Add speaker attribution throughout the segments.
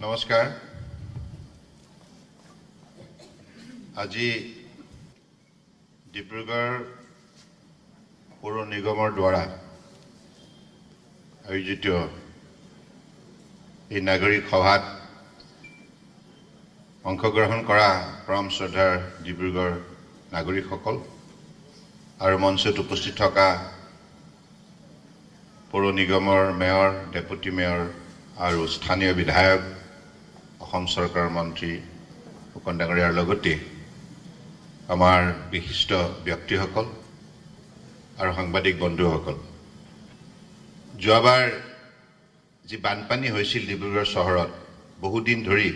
Speaker 1: নমস্কাৰ আজি ডিব্ৰুগড় পৌৰ নিগমৰ দ্বাৰা আয়োজিত এই নাগৰিক সভাত অংশগ্ৰহণ কৰা পৰম শ্ৰদ্ধাৰ ডিব্ৰুগড় নাগৰিকসকল আৰু মঞ্চত উপস্থিত থকা পৌৰ নিগমৰ মেয়ৰ ডেপুটি মেয়ৰ আৰু স্থানীয় বিধায়ক অসম চৰকাৰৰ মন্ত্ৰী ফুকন ডাঙৰীয়াৰ লগতে আমাৰ বিশিষ্ট ব্যক্তিসকল আৰু সাংবাদিক বন্ধুসকল যোৱাবাৰ যি বানপানী হৈছিল ডিব্ৰুগড় চহৰত বহুদিন ধৰি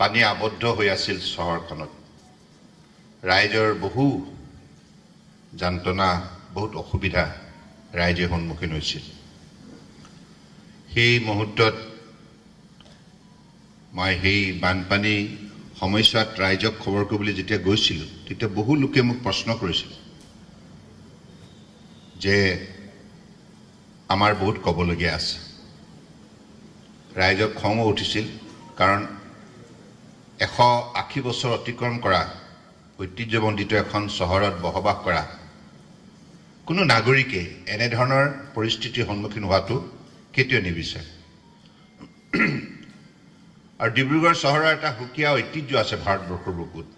Speaker 1: পানী আবদ্ধ হৈ আছিল চহৰখনত ৰাইজৰ বহু যন্ত্ৰণা বহুত অসুবিধা ৰাইজে সন্মুখীন হৈছিল সেই মুহূৰ্তত মই সেই বানপানী সমস্যাত ৰাইজক খবৰ কৰিবলৈ যেতিয়া গৈছিলোঁ তেতিয়া বহু লোকে মোক প্ৰশ্ন কৰিছিল যে আমাৰ বহুত ক'বলগীয়া আছে ৰাইজক খং উঠিছিল কাৰণ 180 বছৰ অতিক্ৰম কৰা ঐতিহ্যমণ্ডিত এখন চহৰত বসবাস কৰা কোনো নাগৰিকে এনে ধৰণৰ পৰিস্থিতিৰ সন্মুখীন হোৱাটো কেতিয়াও নিবিচাৰে আৰু ডিব্ৰুগড় চহৰৰ এটা সুকীয়া ঐতিহ্য আছে ভাৰতবৰ্ষৰ বুকুত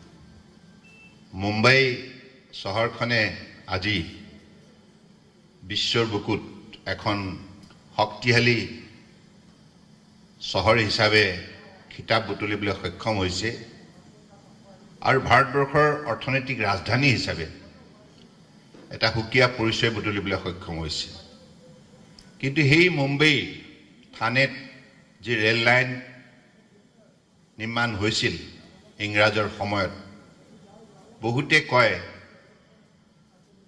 Speaker 1: মুম্বাই চহৰখনে আজি বিশ্বৰ বুকুত এখন শক্তিশালী চহৰ হিচাপে খিতাপ বুটলিবলৈ সক্ষম হৈছে আৰু ভাৰতবৰ্ষৰ অৰ্থনৈতিক ৰাজধানী হিচাপে এটা সুকীয়া পৰিচয় বুটলিবলৈ সক্ষম হৈছে কিন্তু সেই মুম্বাই থানেত যি ৰেল লাইন নিৰ্মাণ হৈছিল ইংৰাজৰ সময়ত বহুতে কয়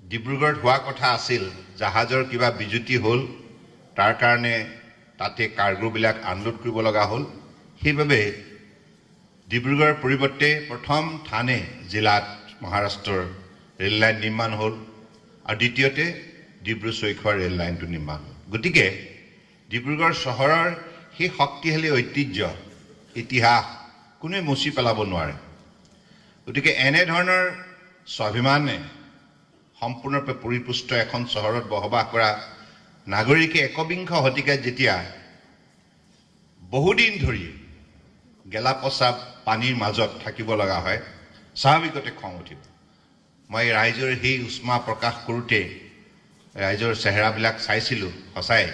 Speaker 1: ডিব্ৰুগড়ত হোৱা কথা আছিল জাহাজৰ কিবা বিজুতি হ'ল তাৰ কাৰণে তাতে কাৰ্গোবিলাক আনলোড কৰিব লগা হ'ল সেইবাবে ডিব্ৰুগড়ৰ পৰিৱৰ্তে প্ৰথম থানে জিলাত মহাৰাষ্ট্ৰৰ ৰেল লাইন নিৰ্মাণ হ'ল আৰু দ্বিতীয়তে ডিব্ৰু-চৈখোৱা ৰেল লাইনটো নিৰ্মাণ হ'ল গতিকে ডিব্ৰুগড় চহৰৰ সেই শক্তিশালী ঐতিহ্য ইতিহাস কোনোৱে মুচি পেলাব নোৱাৰে গতিকে এনে ধৰণৰ স্বাভিমানে সম্পূৰ্ণৰূপে পৰিপুষ্ট এখন চহৰত বসবাস কৰা নাগৰিকে একবিংশ শতিকাত যেতিয়া বহুদিন ধৰি গেলা পচা পানীৰ মাজত থাকিব লগা হয় স্বাভাৱিকতে খং উঠিব মই ৰাইজৰ সেই উষ্মা প্ৰকাশ কৰোঁতে ৰাইজৰ চেহেৰাবিলাক চাইছিলোঁ সঁচাই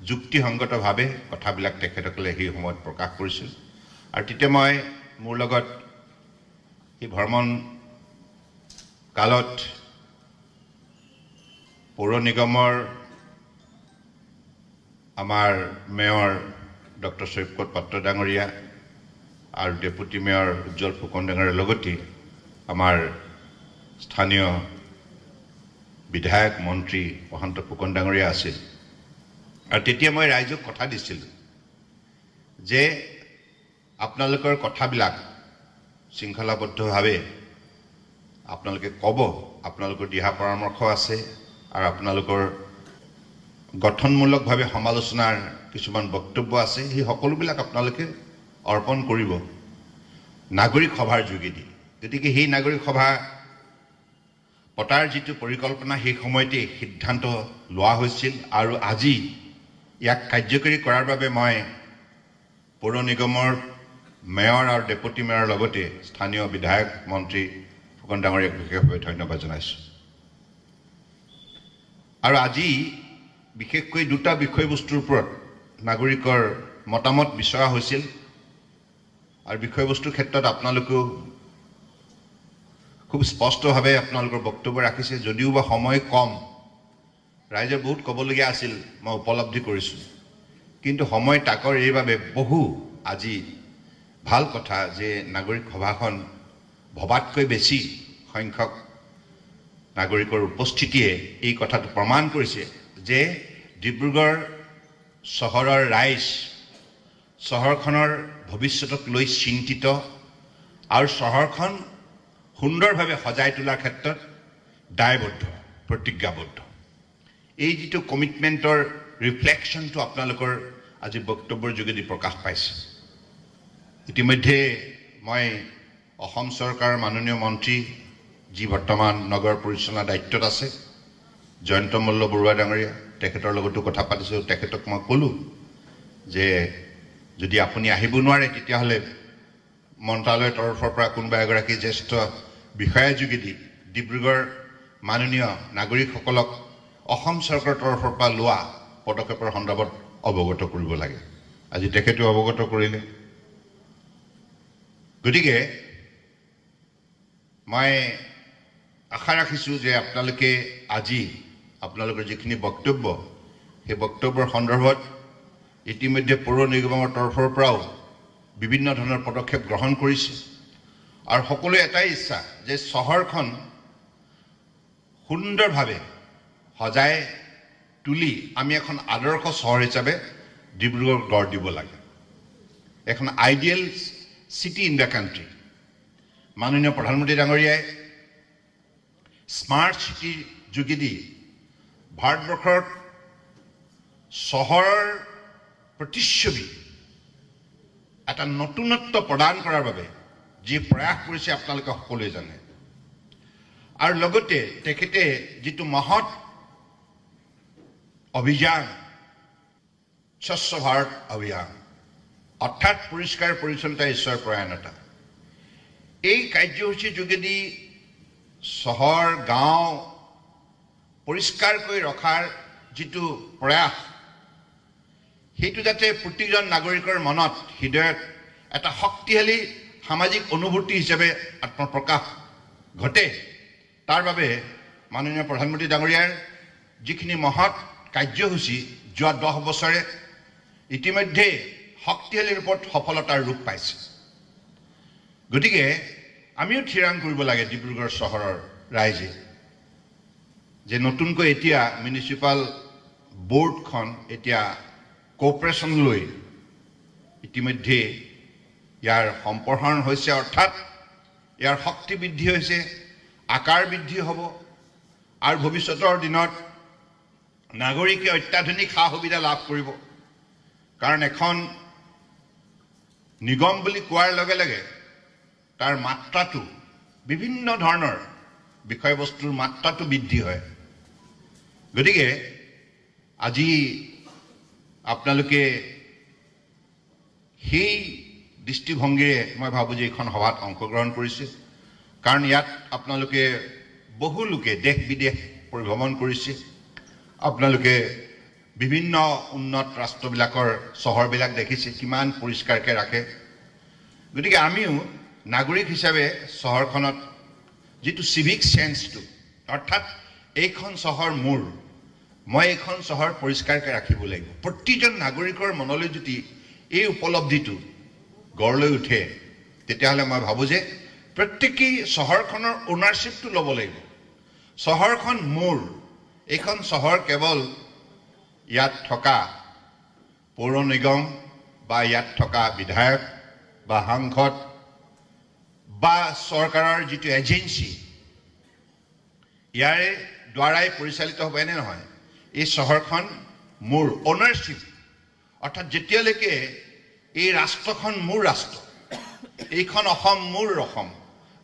Speaker 1: যুক্তিসংগতভাৱে কথাবিলাক তেখেতসকলে সেই সময়ত প্ৰকাশ কৰিছিল আৰু তেতিয়া মই মোৰ লগত সেই ভ্ৰমণ কালত পৌৰ নিগমৰ আমাৰ মেয়ৰ ডক্টৰ সৈকত পাত্ৰ ডাঙৰীয়া আৰু ডেপুটি মেয়ৰ উজ্জ্বল ফুকন ডাঙৰীয়াৰ লগতে আমাৰ স্থানীয় বিধায়ক মন্ত্ৰী প্ৰশান্ত ফুকন ডাঙৰীয়া আছিল আৰু তেতিয়া মই ৰাইজক কথা দিছিলোঁ যে আপোনালোকৰ কথাবিলাক শৃংখলাবদ্ধভাৱে আপোনালোকে ক'ব আপোনালোকৰ দিহা পৰামৰ্শ আছে আৰু আপোনালোকৰ গঠনমূলকভাৱে সমালোচনাৰ কিছুমান বক্তব্য আছে সেই সকলোবিলাক আপোনালোকে অৰ্পণ কৰিব নাগৰিক সভাৰ যোগেদি গতিকে সেই নাগৰিক সভা পতাৰ যিটো পৰিকল্পনা সেই সময়তে সিদ্ধান্ত লোৱা হৈছিল আৰু আজি ইয়াক কাৰ্যকৰী কৰাৰ বাবে মই পৌৰ নিগমৰ মেয়ৰ আৰু ডেপুটি মেয়ৰৰ লগতে স্থানীয় বিধায়ক মন্ত্ৰী ফুকন ডাঙৰীয়াক বিশেষভাৱে ধন্যবাদ জনাইছোঁ আৰু আজি বিশেষকৈ দুটা বিষয়বস্তুৰ ওপৰত নাগৰিকৰ মতামত বিচৰা হৈছিল আৰু বিষয়বস্তুৰ ক্ষেত্ৰত আপোনালোকেও খুব স্পষ্টভাৱে আপোনালোকৰ বক্তব্য ৰাখিছে যদিও বা সময় কম ৰাইজৰ বহুত ক'বলগীয়া আছিল মই উপলব্ধি কৰিছোঁ কিন্তু সময় তাকৰ এইবাবে বহু আজি ভাল কথা যে নাগৰিক সভাখন ভবাতকৈ বেছি সংখ্যক নাগৰিকৰ উপস্থিতিয়ে এই কথাটো প্ৰমাণ কৰিছে যে ডিব্ৰুগড় চহৰৰ ৰাইজ চহৰখনৰ ভৱিষ্যতক লৈ চিন্তিত আৰু চহৰখন সুন্দৰভাৱে সজাই তোলাৰ ক্ষেত্ৰত দায়বদ্ধ প্ৰতিজ্ঞাবদ্ধ এই যিটো কমিটমেণ্টৰ ৰিফ্লেকশ্যনটো আপোনালোকৰ আজি বক্তব্যৰ যোগেদি প্ৰকাশ পাইছে ইতিমধ্যে মই অসম চৰকাৰৰ মাননীয় মন্ত্ৰী যি বৰ্তমান নগৰ পৰিচালনা দায়িত্বত আছে জয়ন্ত মল্ল বৰুৱা ডাঙৰীয়া তেখেতৰ লগতো কথা পাতিছোঁ তেখেতক মই ক'লোঁ যে যদি আপুনি আহিব নোৱাৰে তেতিয়াহ'লে মন্ত্ৰালয়ৰ তৰফৰ পৰা কোনোবা এগৰাকী জ্যেষ্ঠ বিষয়া যোগেদি ডিব্ৰুগড় মাননীয় নাগৰিকসকলক অসম চৰকাৰৰ তৰফৰ পৰা লোৱা পদক্ষেপৰ সন্দৰ্ভত অৱগত কৰিব লাগে আজি তেখেতেও অৱগত কৰিলে গতিকে মই আশা ৰাখিছোঁ যে আপোনালোকে আজি আপোনালোকৰ যিখিনি বক্তব্য সেই বক্তব্যৰ সন্দৰ্ভত ইতিমধ্যে পৌৰ নিগমৰ তৰফৰ পৰাও বিভিন্ন ধৰণৰ পদক্ষেপ গ্ৰহণ কৰিছে আৰু সকলোৱে এটাই ইচ্ছা যে চহৰখন সুন্দৰভাৱে সজাই তুলি আমি এখন আদৰ্শ চহৰ হিচাপে ডিব্ৰুগড় গঢ় দিব লাগে এখন ideal city in the country মাননীয় প্ৰধানমন্ত্ৰী ডাঙৰীয়াই স্মাৰ্ট চিটিৰ যোগেদি ভাৰতবৰ্ষৰ চহৰৰ প্ৰতিচ্ছবি এটা নতুনত্ব প্ৰদান কৰাৰ বাবে যি প্ৰয়াস কৰিছে আপোনালোকে সকলোৱে জানে আৰু লগতে তেখেতে যিটো মহৎ অভিযান স্বচ্ছ ভাৰত অভিযান অৰ্থাৎ পৰিষ্কাৰ পৰিচ্ছন্নতা ঈশ্বৰ পৰায়ণতা এই কাৰ্যসূচীৰ যোগেদি চহৰ গাঁও পৰিষ্কাৰ কৰি ৰখাৰ যিটো প্ৰয়াস সেইটো যাতে প্ৰতিজন নাগৰিকৰ মনত হৃদয়ত এটা শক্তিশালী সামাজিক অনুভূতি হিচাপে আত্মপ্ৰকাশ ঘটে তাৰ বাবে মাননীয় প্ৰধানমন্ত্ৰী ডাঙৰীয়াৰ যিখিনি মহৎ কাৰ্যসূচী যোৱা 10 বছৰে ইতিমধ্যে শক্তিশালী ৰূপত সফলতাৰ ৰূপ পাইছে গতিকে আমিও থিৰাং কৰিব লাগে ডিব্ৰুগড় চহৰৰ ৰাইজে যে নতুনকৈ এতিয়া মিউনিচিপাল বোৰ্ডখন এতিয়া কোঅপাৰেশ্যন লৈ ইতিমধ্যে ইয়াৰ সম্প্ৰসাৰণ হৈছে অৰ্থাৎ ইয়াৰ শক্তি বৃদ্ধি হৈছে আকাৰ বৃদ্ধি হ'ব আৰু ভৱিষ্যতৰ দিনত নাগৰিকে অত্যাধুনিক সা সুবিধা লাভ কৰিব কাৰণ এখন নিগম বুলি কোৱাৰ লগে লগে তাৰ মাত্ৰাটো বিভিন্ন ধৰণৰ বিষয়বস্তুৰ মাত্ৰাটো বৃদ্ধি হয় গতিকে আজি আপোনালোকে সেই দৃষ্টিভংগীৰে মই ভাবোঁ যে এইখন সভাত অংশগ্ৰহণ কৰিছে কাৰণ ইয়াত আপোনালোকে বহু লোকে দেশ বিদেশ পৰিভ্ৰমণ কৰিছে আপোনালোকে বিভিন্ন উন্নত ৰাষ্ট্ৰবিলাকৰ চহৰবিলাক দেখিছে কিমান পৰিষ্কাৰকৈ ৰাখে গতিকে আমিও নাগৰিক হিচাপে চহৰখনত যিটো চিভিক চেন্সটো অৰ্থাৎ এইখন চহৰ মোৰ মই এইখন চহৰ পৰিষ্কাৰকৈ ৰাখিব লাগিব প্ৰতিজন নাগৰিকৰ মনলৈ যদি এই উপলব্ধিটো গঢ় লৈ উঠে তেতিয়াহ'লে মই ভাবোঁ যে প্ৰত্যেকেই চহৰখনৰ অ'নাৰশ্বিপটো ল'ব লাগিব চহৰখন মোৰ এইখন চহৰ কেৱল ইয়াত থকা পৌৰ নিগম বা ইয়াত থকা বিধায়ক বা সাংসদ বা চৰকাৰৰ যিটো এজেঞ্চি ইয়াৰে দ্বাৰাই পৰিচালিত হ'ব এনে নহয় এই চহৰখন মোৰ অ'নাৰশ্বিপ অৰ্থাৎ যেতিয়ালৈকে এই ৰাষ্ট্ৰখন মোৰ ৰাষ্ট্ৰ এইখন অসম মোৰ অসম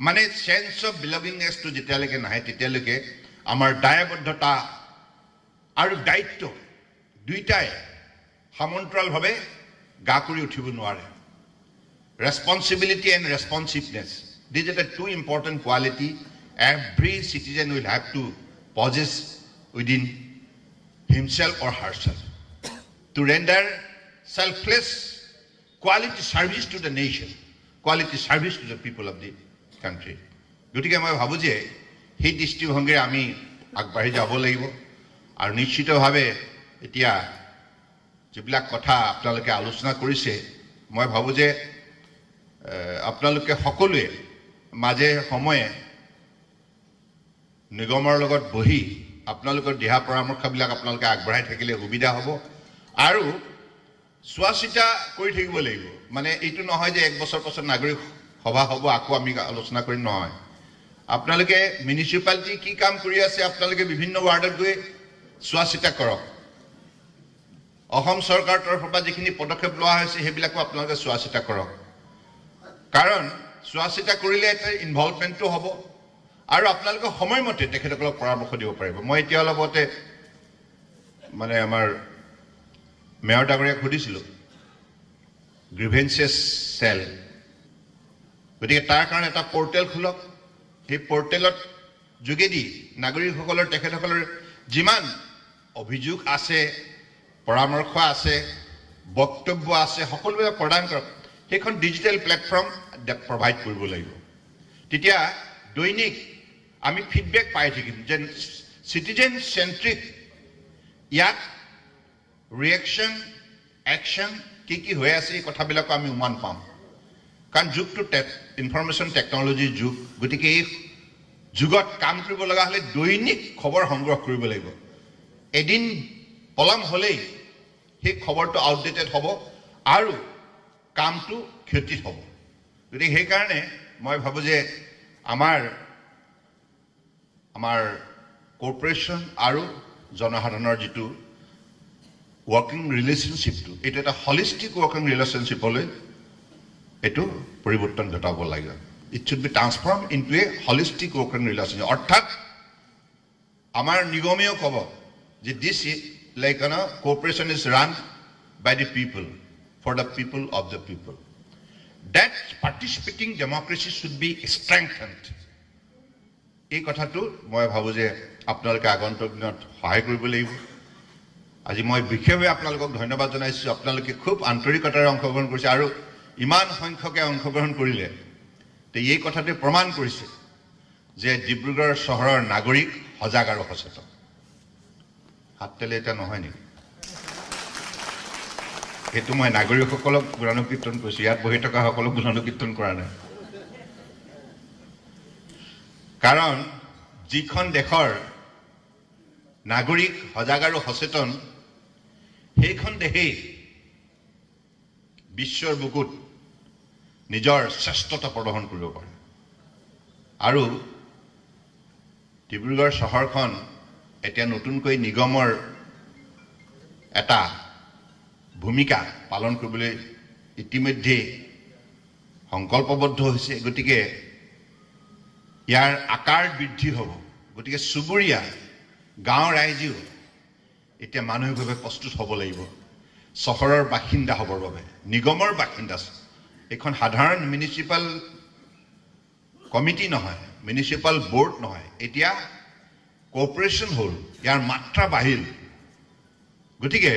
Speaker 1: মানে চেন্স অফ বিলগিংনেছটো যেতিয়ালৈকে নাহে তেতিয়ালৈকে আমাৰ দায়বদ্ধতা আৰু দায়িত্ব দুইটাই সমান্তৰালভাৱে গা কৰি উঠিব নোৱাৰে responsibility and responsiveness these are the two important quality every citizen will have to possess within himself or herself to render selfless quality service to the nation quality service to the people of the country গতিকে মই ভাবোঁ যে সেই দৃষ্টিভংগীৰে আমি আগবাঢ়ি যাব লাগিব আৰু নিশ্চিতভাৱে এতিয়া যিবিলাক কথা আপোনালোকে আলোচনা কৰিছে মই ভাবোঁ যে আপোনালোকে সকলোৱে মাজে সময়ে নিগমৰ লগত বহি আপোনালোকৰ দিহা পৰামৰ্শবিলাক আপোনালোকে আগবঢ়াই থাকিলে সুবিধা হ'ব আৰু চোৱা চিতা কৰি থাকিব লাগিব মানে এইটো নহয় যে 1 বছৰ পাছত নাগৰিক সভা হ'ব আকৌ আমি আলোচনা কৰিম নহয় আপোনালোকে মিউনিচিপালিটি কি কাম কৰি আছে আপোনালোকে বিভিন্ন ৱাৰ্ডত গৈ চোৱা চিতা কৰক অসম চৰকাৰৰ তৰফৰ পৰা যিখিনি পদক্ষেপ লোৱা হৈছে সেইবিলাকো আপোনালোকে চোৱা চিতা কৰক কাৰণ চোৱা চিতা কৰিলে এটা ইনভলভমেণ্টটো হ'ব আৰু আপোনালোকে সময়মতে তেখেতসকলক পৰামৰ্শ দিব পাৰিব মই এতিয়া অলপতে মানে আমাৰ মেয়ৰ ডাঙৰীয়াক সুধিছিলোঁ গ্ৰিভেন্সেছ চেল গতিকে তাৰ কাৰণে এটা পৰ্টেল খোলক সেই পৰ্টেলত যোগেদি নাগৰিকসকলৰ তেখেতসকলৰ যিমান অভিযোগ আছে পৰামৰ্শ আছে বক্তব্য আছে সকলোবিলাক প্ৰদান কৰক সেইখন ডিজিটেল প্লেটফৰ্ম প্ৰভাইড কৰিব লাগিব তেতিয়া দৈনিক আমি ফিডবেক পাই থাকিম যে সিটিজেন চেন্ট্ৰিক ইয়াত ৰিয়েকশ্যন একশ্যন কি হৈ আছে এই কথাবিলাক আমি উমান পাম কাৰণ যুগটো ইনফৰমেশ্যন টেকনলজিৰ যুগ গতিকে এই যুগত কাম কৰিব লগা হ'লে দৈনিক খবৰ সংগ্ৰহ কৰিব লাগিব এদিন পলম হ'লেই সেই খবৰটো আউটডেটেড হ'ব আৰু কামটো ক্ষতিত হ'ব গতিকে সেইকাৰণে মই ভাবোঁ যে আমাৰ কৰ্পৰেশ্যন আৰু জনসাধাৰণৰ যিটো ৱৰ্কিং ৰিলেশ্যনশ্বিপটো এইটো এটা হলিষ্টিক ৱৰ্কিং ৰিলেশ্যনশ্বিপলৈ এইটো পৰিৱৰ্তন ঘটাব লাগে it should be transform into a holistic working relationship অৰ্থাৎ আমাৰ নিগমেও ক'ব যে this like corporation is run by the people for the people of the people that participating democracy should be strengthened এই কথাটো মই ভাবোঁ যে আপোনালোকে আগন্তুক দিনত সহায় কৰিব লাগিব আজি মই বিশেষভাৱে আপোনালোকক ধন্যবাদ জনাইছোঁ আপোনালোকে খুব আন্তৰিকতাৰে অংশগ্ৰহণ কৰিছে আৰু ইমান সংখ্যকে অংশগ্ৰহণ কৰিলে তো এই কথাটোৱে প্ৰমাণ কৰিছে যে ডিব্ৰুগড় চহৰৰ নাগৰিক সজাগ আৰু সচেতন হাত তেলে এটা নহয় নেকি সেইটো মই নাগৰিকসকলক গুণানুকীৰ্তন কৰিছোঁ ইয়াত বহি থকা সকলক গুণানুকীৰ্তন কৰা নাই কাৰণ যিখন দেশৰ নাগৰিক সজাগ আৰু সচেতন সেইখন দেশেই বিশ্বৰ বুকুত নিজৰ শ্ৰেষ্ঠতা প্ৰদৰ্শন কৰিব পাৰে আৰু ডিব্ৰুগড় চহৰখন এতিয়া নতুনকৈ নিগমৰ এটা ভূমিকা পালন কৰিবলৈ ইতিমধ্যে সংকল্পবদ্ধ হৈছে গতিকে ইয়াৰ আকাৰ বৃদ্ধি হ'ব গতিকে চুবুৰীয়া গাঁও ৰাইজেও এতিয়া মানসিকভাৱে প্ৰস্তুত হ'ব লাগিব চহৰৰ বাসিন্দা হ'বৰ বাবে নিগমৰ বাসিন্দা এখন সাধাৰণ মিউনিচিপাল কমিটি নহয় মিউনিচিপাল বোৰ্ড নহয় এতিয়া কৰ্পৰেশ্যন হ'ল ইয়াৰ মাত্ৰা বাঢ়িল গতিকে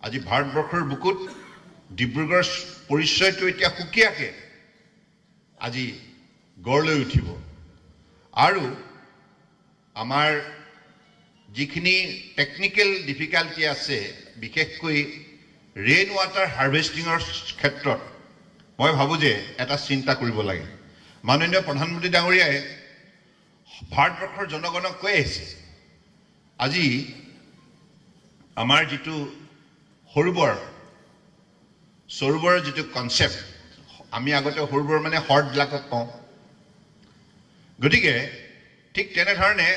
Speaker 1: আজি ভাৰতবৰ্ষৰ বুকুত ডিব্ৰুগড়ৰ পৰিচয়টো এতিয়া সুকীয়াকৈ আজি গঢ় লৈ উঠিব আৰু আমাৰ যিখিনি টেকনিকেল ডিফিকাল্টি আছে বিশেষকৈ ৰেইন ৱাটাৰ হাৰ্ভেষ্টিঙৰ ক্ষেত্ৰত মই ভাবোঁ যে এটা চিন্তা কৰিব লাগে মাননীয় প্ৰধানমন্ত্ৰী ডাঙৰীয়াই ভাৰতবৰ্ষৰ জনগণক কৈ আহিছে আজি আমাৰ যিটো সৰোবৰৰ যিটো কনচেপ্ট আমি আগতে সৰোবৰ মানে হ্ৰদবিলাকক কওঁ গতিকে ঠিক তেনেধৰণে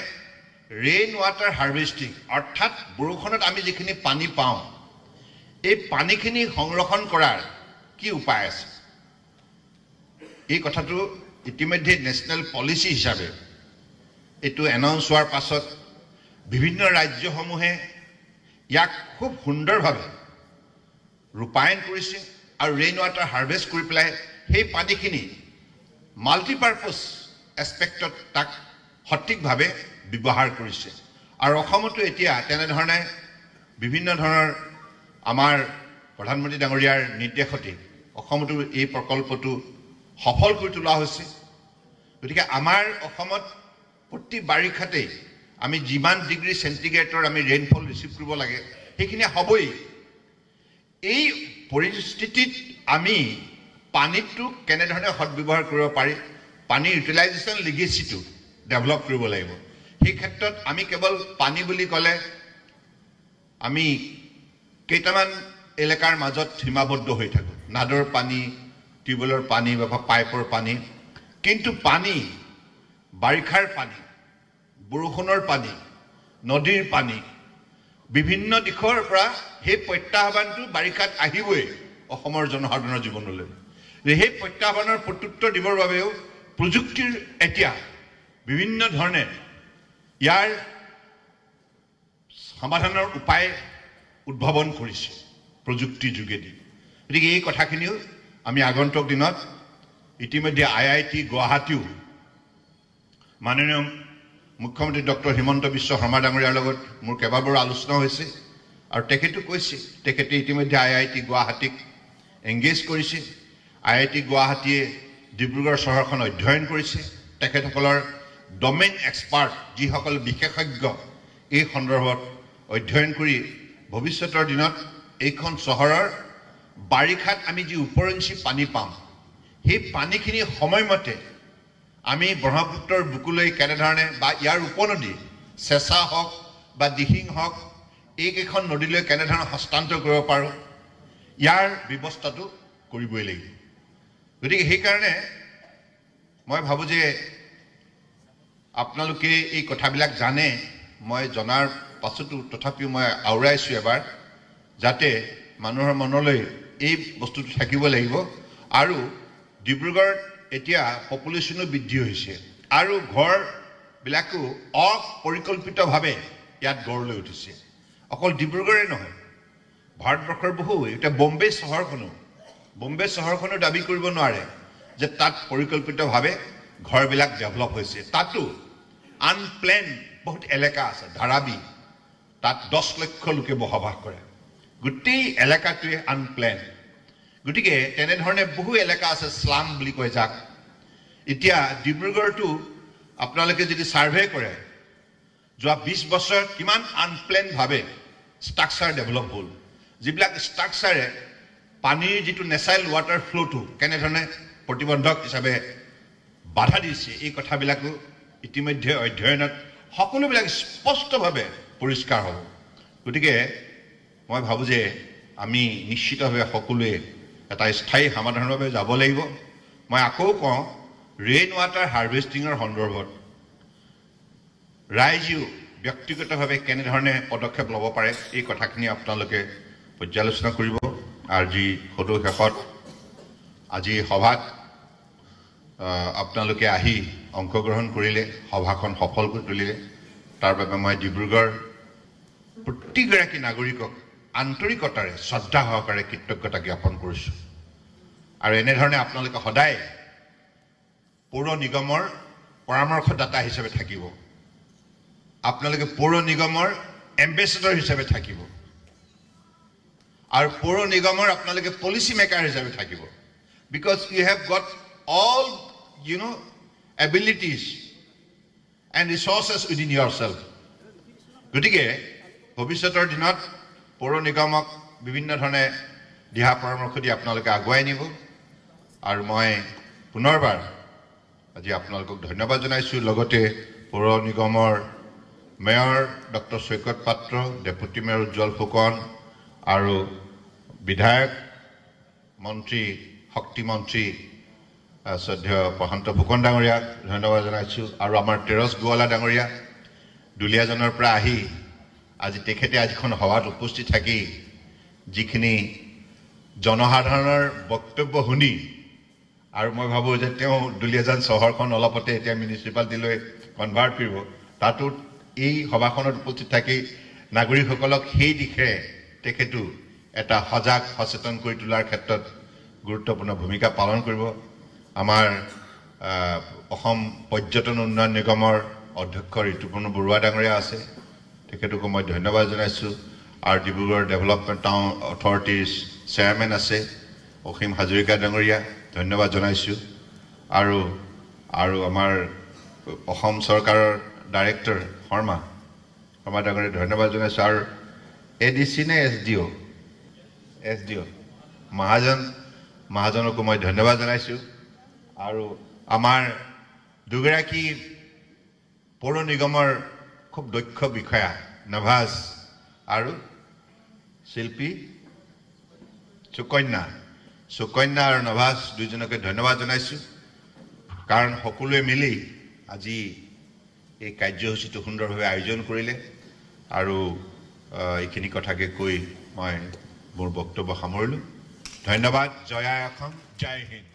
Speaker 1: ৰেইন ৱাটাৰ হাৰ্ভেষ্টিং অৰ্থাৎ বৰষুণত আমি যিখিনি পানী পাওঁ এই পানীখিনি সংৰক্ষণ কৰাৰ কি উপায় আছে এই কথাটো ইতিমধ্যে নেশ্যনেল পলিচি হিচাপে এইটো এনাউন্স হোৱাৰ পাছত বিভিন্ন ৰাজ্যসমূহে ইয়াক খুব সুন্দৰভাৱে ৰূপায়ণ কৰিছে আৰু ৰেইন ৱাটাৰ হাৰ্ভেষ্ট কৰি পেলাই সেই পানীখিনি মাল্টিপাৰ্পজ এছপেক্টত তাক সঠিকভাৱে ব্যৱহাৰ কৰিছে আৰু অসমতো এতিয়া তেনেধৰণে বিভিন্ন ধৰণৰ আমাৰ প্ৰধানমন্ত্ৰী ডাঙৰীয়াৰ নিৰ্দেশতে অসমতো এই প্ৰকল্পটো সফল কৰি তোলা হৈছে গতিকে আমাৰ অসমত প্ৰতি বাৰিষাতেই আমি যিমান ডিগ্ৰী চেণ্টিগ্ৰেডৰ আমি ৰেইনফল ৰিচিভ কৰিব লাগে সেইখিনি হ'বই এই পৰিস্থিতিত আমি পানীটো কেনেধৰণে সদব্যৱহাৰ কৰিব পাৰি পানী ইউটিলাইজেশ্যন লিগেচিটো ডেভেলপ কৰিব লাগিব সেই ক্ষেত্ৰত আমি কেৱল পানী বুলি ক'লে আমি কেইটামান এলেকাৰ মাজত সীমাবদ্ধ হৈ থাকোঁ নাদৰ পানী টিউবৱেলৰ পানী বা পাইপৰ পানী কিন্তু পানী বাৰিষাৰ পানী বৰষুণৰ পানী নদীৰ পানী বিভিন্ন দিশৰ পৰা সেই প্ৰত্যাহ্বানটো বাৰিষাত আহিবই অসমৰ জনসাধাৰণৰ জীৱনলৈ সেই প্ৰত্যাহ্বানৰ প্ৰত্যুত্তৰ দিবৰ বাবেও প্ৰযুক্তিৰ এতিয়া বিভিন্ন ধৰণে ইয়াৰ সমাধানৰ উপায় উদ্ভাৱন কৰিছে প্ৰযুক্তিৰ যোগেদি গতিকে এই কথাখিনিও আমি আগন্তুক দিনত ইতিমধ্যে IIT গুৱাহাটীও মাননীয় মুখ্যমন্ত্ৰী ডক্টৰ হিমন্ত বিশ্ব শৰ্মা ডাঙৰীয়াৰ লগত মোৰ কেইবাবাৰো আলোচনা হৈছে আৰু তেখেতে কৈছে তেখেতে ইতিমধ্যে IIT গুৱাহাটীক এংগেজ কৰিছে IIT গুৱাহাটীয়ে ডিব্ৰুগড় চহৰখন অধ্যয়ন কৰিছে তেখেতসকলৰ ডমেইন এক্সপাৰ্ট যিসকল বিশেষজ্ঞ এই সন্দৰ্ভত অধ্যয়ন কৰি ভৱিষ্যতৰ দিনত এইখন চহৰৰ বাৰিষাত আমি যি উপৰঞ্চি পানী পাম সেই পানীখিনি সময়মতে আমি ব্ৰহ্মপুত্ৰৰ বুকুলৈ কেনেধৰণে বা ইয়াৰ উপনদী চেঁচা হওক বা দিহিং হওক এইকেইখন নদীলৈ কেনেধৰণে হস্তান্তৰ কৰিব পাৰোঁ ইয়াৰ ব্যৱস্থাটো কৰিবই লাগিব গতিকে সেইকাৰণে মই ভাবোঁ যে আপোনালোকে এই কথাবিলাক জানে মই জনাৰ পাছতো তথাপিও মই আওৰাইছোঁ এবাৰ যাতে মানুহৰ মনলৈ এই বস্তুটো থাকিব লাগিব আৰু ডিব্ৰুগড়ত এতিয়া পপুলেশ্যনো বৃদ্ধি হৈছে আৰু ঘৰবিলাকো অপৰিকল্পিতভাৱে ইয়াত গঢ় লৈ উঠিছে অকল ডিব্ৰুগড়ে নহয় ভাৰতবৰ্ষৰ বহু এতিয়া বম্বে চহৰখনো দাবী কৰিব নোৱাৰে যে তাত পৰিকল্পিতভাৱে ঘৰবিলাক ডেভেলপ হৈছে তাতো আনপ্লেন বহুত এলেকা আছে ধাৰাবী তাত 10 লক্ষ লোকে বসবাস কৰে গোটেই এলেকাটোৱে আনপ্লেন গতিকে তেনেধৰণে বহু এলেকা আছে স্লাম বুলি কয় যাক এতিয়া ডিব্ৰুগড়টো আপোনালোকে যদি সাৰ্ভে কৰে যোৱা 20 বছৰত কিমান আনপ্লেনভাৱে ষ্ট্ৰাকচাৰ ডেভেলপ হ'ল যিবিলাক ষ্ট্ৰাকচাৰে পানীৰ যিটো নেচাৰেল ৱাটাৰ ফ্ল'টো কেনেধৰণে প্ৰতিবন্ধক হিচাপে বাধা দিছে এই কথাবিলাকো ইতিমধ্যে অধ্যয়নত সকলোবিলাক স্পষ্টভাৱে পৰিষ্কাৰ হ'ব গতিকে মই ভাবোঁ যে আমি নিশ্চিতভাৱে সকলোৱে এটা স্থায়ী সমাধানৰ বাবে যাব লাগিব মই আকৌ কওঁ ৰেইন ৱাটাৰ হাৰ্ভেষ্টিঙৰ সন্দৰ্ভত ৰাইজেও ব্যক্তিগতভাৱে কেনেধৰণে পদক্ষেপ ল'ব পাৰে এই কথাখিনি আপোনালোকে পৰ্যালোচনা কৰিব আৰু যি সদৌ শেষত আজি সভাত আপোনালোকে আহি অংশগ্ৰহণ কৰিলে সভাখন সফল কৰি তুলিলে তাৰ বাবে মই ডিব্ৰুগড় প্ৰতিগৰাকী নাগৰিকক আন্তৰিকতাৰে শ্ৰদ্ধা সহকাৰে কৃতজ্ঞতা জ্ঞাপন কৰিছোঁ আৰু এনেধৰণে আপোনালোকে সদায় পৌৰ নিগমৰ পৰামৰ্শদাতা হিচাপে থাকিব আপোনালোকে পৌৰ নিগমৰ এম্বেচেডৰ হিচাপে থাকিব আৰু পৌৰ নিগমৰ আপোনালোকে পলিচি মেকাৰ হিচাপে থাকিব because you have got all abilities and resources within yourself গতিকে ভৱিষ্যতৰ দিনত পৌৰ নিগমক বিভিন্ন ধৰণে দিহা পৰামৰ্শ দি আপোনালোকে আগুৱাই নিব আৰু মই পুনৰবাৰ আজি আপোনালোকক ধন্যবাদ জনাইছোঁ লগতে পৌৰ নিগমৰ মেয়ৰ ডক্টৰ সৈকত পাত্ৰ ডেপুটি মেয়ৰ উজ্জ্বল ফুকন আৰু বিধায়ক মন্ত্ৰী শক্তি মন্ত্ৰী শ্ৰদ্ধেয় প্ৰশান্ত ফুকন ডাঙৰীয়াক ধন্যবাদ জনাইছোঁ আৰু আমাৰ তেৰছ গোৱালা ডাঙৰীয়া দুলীয়াজনৰ পৰা আহি আজি তেখেতে আজিখন সভাত উপস্থিত থাকি যিখিনি জনসাধাৰণৰ বক্তব্য শুনি আৰু মই ভাবোঁ যে তেওঁ দুলীয়াজান চহৰখন অলপতে এতিয়া মিউনিচিপালিটিলৈ কনভাৰ্ট কৰিব তাতো এই সভাখনত উপস্থিত থাকি নাগৰিকসকলক সেই দিশে তেখেতো এটা সজাগ সচেতন কৰি তোলাৰ ক্ষেত্ৰত গুৰুত্বপূৰ্ণ ভূমিকা পালন কৰিব আমাৰ অসম পৰ্যটন উন্নয়ন নিগমৰ অধ্যক্ষ ঋতুপৰ্ণ বৰুৱা ডাঙৰীয়া আছে তেখেতকো মই ধন্যবাদ জনাইছোঁ আৰু Dibrugarh development town authorities chairman আছে অসীম হাজৰিকা ডাঙৰীয়া ধন্যবাদ জনাইছোঁ আৰু আমাৰ অসম চৰকাৰৰ ডাইৰেক্টৰ শৰ্মা ডাঙৰীয়া ধন্যবাদ জনাইছোঁ আৰু ADC নে SDO মহাজনকো মই ধন্যবাদ জনাইছোঁ আৰু আমাৰ দুগৰাকী পৌৰ নিগমৰ খুব দক্ষ বিষয়া নভাজ আৰু শিল্পী সুকন্যা আৰু নভাজ দুইজনকে ধন্যবাদ জনাইছোঁ কাৰণ সকলোৱে মিলি আজি এই কাৰ্যসূচীটো সুন্দৰভাৱে আয়োজন কৰিলে আৰু এইখিনি কথাকে কৈ মই মোৰ বক্তব্য সামৰিলোঁ। ধন্যবাদ। জয় আই অসম, জয় হিন্দ।